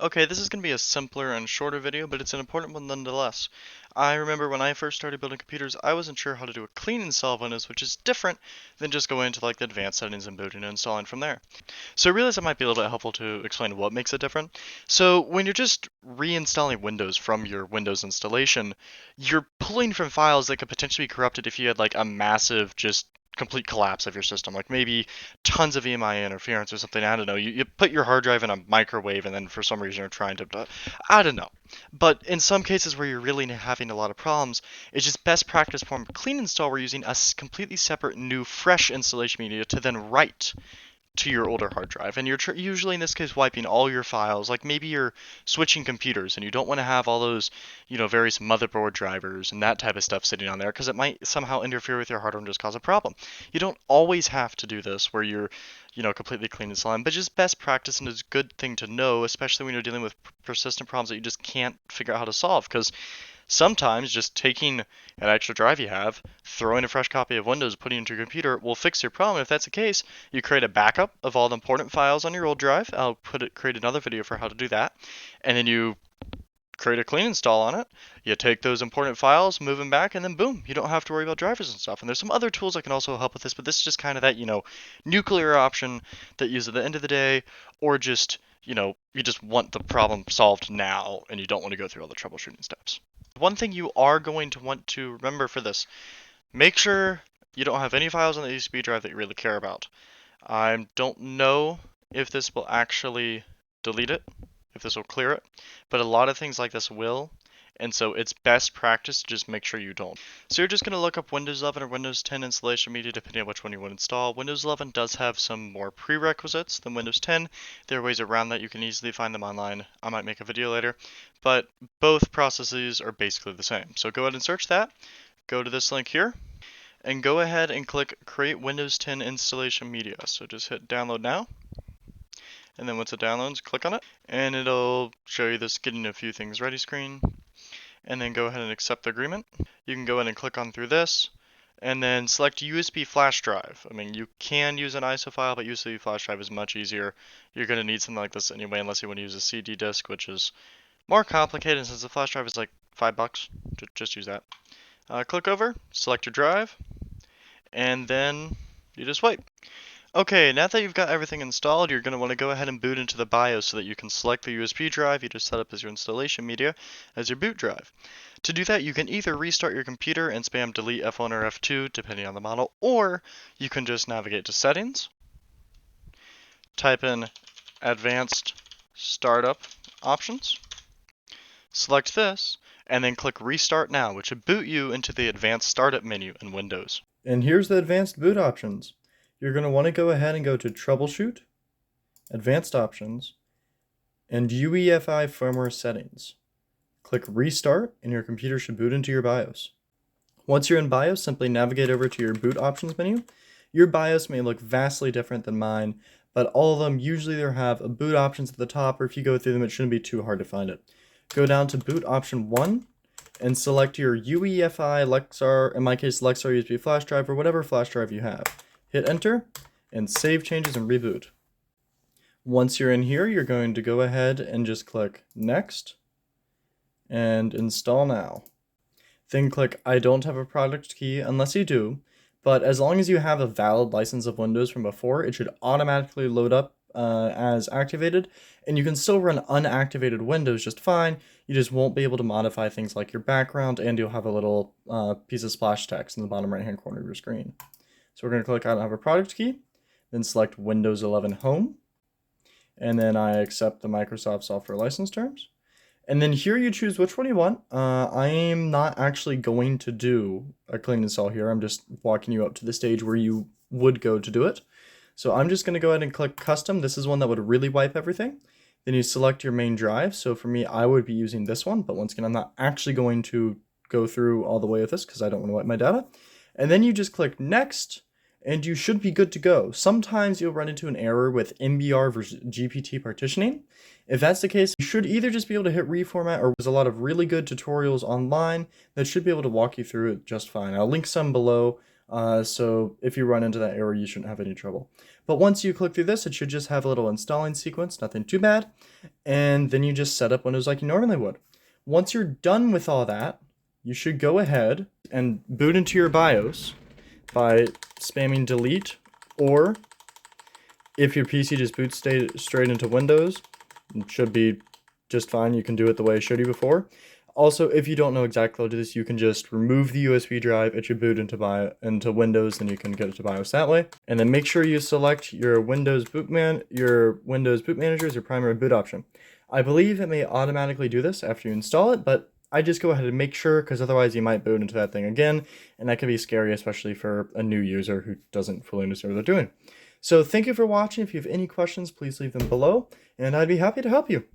Okay, this is going to be a simpler and shorter video, but it's an important one nonetheless. I remember when I first started building computers, I wasn't sure how to do a clean install of Windows, which is different than just going into like the advanced settings and booting and installing from there. So I realized it might be a little bit helpful to explain what makes it different. So when you're just reinstalling Windows from your Windows installation, you're pulling from files that could potentially be corrupted if you had like a massive just complete collapse of your system, like maybe tons of EMI interference or something. I don't know. You put your hard drive in a microwave and then for some reason you're trying to, I don't know. But in some cases where you're really having a lot of problems, it's just best practice form clean install. We're using a completely separate new fresh installation media to then write to your older hard drive, and you're usually in this case wiping all your files. Like maybe you're switching computers and you don't want to have all those various motherboard drivers and that type of stuff sitting on there because it might somehow interfere with your hardware and just cause a problem. You don't always have to do this where you're completely clean and slime, but just best practice, and it's a good thing to know, especially when you're dealing with persistent problems that you just can't figure out how to solve. Because sometimes just taking an extra drive you have, throwing a fresh copy of Windows, putting it into your computer will fix your problem. If that's the case, you create a backup of all the important files on your old drive. I'll create another video for how to do that. And then you create a clean install on it. You take those important files, move them back, and then boom, you don't have to worry about drivers and stuff. And there's some other tools that can also help with this, but this is just kind of that, nuclear option that you use at the end of the day, or just, you just want the problem solved now and you don't want to go through all the troubleshooting steps. One thing you are going to want to remember for this, make sure you don't have any files on the USB drive that you really care about. I don't know if this will actually delete it, if this will clear it, but a lot of things like this will, and so it's best practice to just make sure you don't. So you're just going to look up Windows 11 or Windows 10 installation media depending on which one you want to install. Windows 11 does have some more prerequisites than Windows 10. There are ways around that. You can easily find them online. I might make a video later, but both processes are basically the same. So go ahead and search that. Go to this link here and go ahead and click Create Windows 10 Installation Media. So just hit Download Now. And then once it downloads, click on it, and it'll show you this getting a few things ready screen. And then go ahead and accept the agreement. You can go ahead and click on through this, and then select USB flash drive. I mean, you can use an ISO file, but USB flash drive is much easier. You're going to need something like this anyway, unless you want to use a CD disk, which is more complicated. And since the flash drive is like $5, just use that. Click over, select your drive, and then you just wait. Okay, now that you've got everything installed, you're going to want to go ahead and boot into the BIOS so that you can select the USB drive you just set up as your installation media as your boot drive. To do that, you can either restart your computer and spam delete F1 or F2 depending on the model, or you can just navigate to settings, type in advanced startup options, select this, and then click restart now, which should boot you into the advanced startup menu in Windows. And here's the advanced boot options. You're going to want to go ahead and go to Troubleshoot, Advanced Options, and UEFI Firmware Settings. Click Restart, and your computer should boot into your BIOS. Once you're in BIOS, simply navigate over to your Boot Options menu. Your BIOS may look vastly different than mine, but all of them usually they have a boot options at the top, or if you go through them, it shouldn't be too hard to find it. Go down to Boot Option 1, and select your UEFI Lexar, in my case Lexar USB flash drive, or whatever flash drive you have. Hit enter, and save changes and reboot. Once you're in here, you're going to go ahead and just click Next, and Install Now. Then click I don't have a product key unless you do, but as long as you have a valid license of Windows from before, it should automatically load up as activated, and you can still run unactivated Windows just fine. You just won't be able to modify things like your background, and you'll have a little piece of splash text in the bottom right hand corner of your screen. So we're going to click I don't have a product key, then select Windows 11 Home, and then I accept the Microsoft software license terms. And then here you choose which one you want. I am not actually going to do a clean install here. I'm just walking you up to the stage where you would go to do it. So I'm just going to go ahead and click custom. This is one that would really wipe everything. Then you select your main drive. So for me, I would be using this one, but once again, I'm not actually going to go through all the way with this because I don't want to wipe my data. And then you just click next, and you should be good to go. Sometimes you'll run into an error with MBR versus GPT partitioning. If that's the case, you should either just be able to hit reformat, or there's a lot of really good tutorials online that should be able to walk you through it just fine. I'll link some below So if you run into that error, you shouldn't have any trouble. But once you click through this, it should just have a little installing sequence, nothing too bad. And then you just set up Windows like you normally would. Once you're done with all that, you should go ahead and boot into your BIOS by spamming delete, or if your PC just boots straight into Windows, it should be just fine. You can do it the way I showed you before. Also, if you don't know exactly how to do this, you can just remove the USB drive. It should boot into Windows, then you can get it to BIOS that way. And then make sure you select your Windows boot manager as your primary boot option. I believe it may automatically do this after you install it, but I just go ahead and make sure, because otherwise you might boot into that thing again, and that can be scary, especially for a new user who doesn't fully understand what they're doing. So thank you for watching. If you have any questions, please leave them below, and I'd be happy to help you.